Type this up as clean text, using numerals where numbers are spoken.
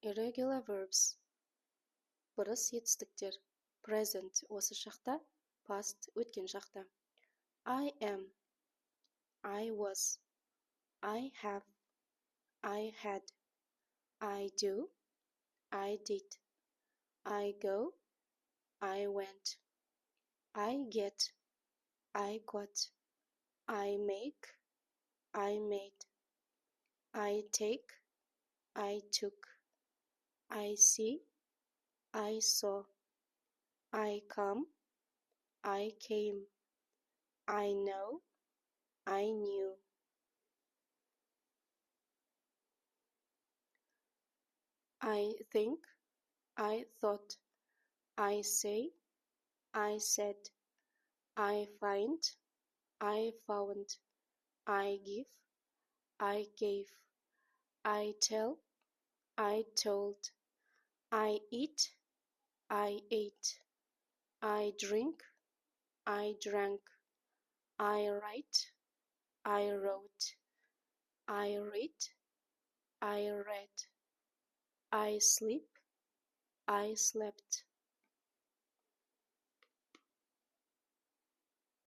Irregular verbs. Бұрыс етістіктер. Present осы шақта, past өткен шақта. I am, I was, I have, I had, I do, I did, I go, I went, I get, I got, I make, I made, I take, I took, I see, I saw, I come, I came, I know, I knew. I think, I thought, I say, I said, I find, I found, I give, I gave, I tell, I told, I eat, I ate, I drink, I drank, I write, I wrote, I read, I read, I sleep, I slept.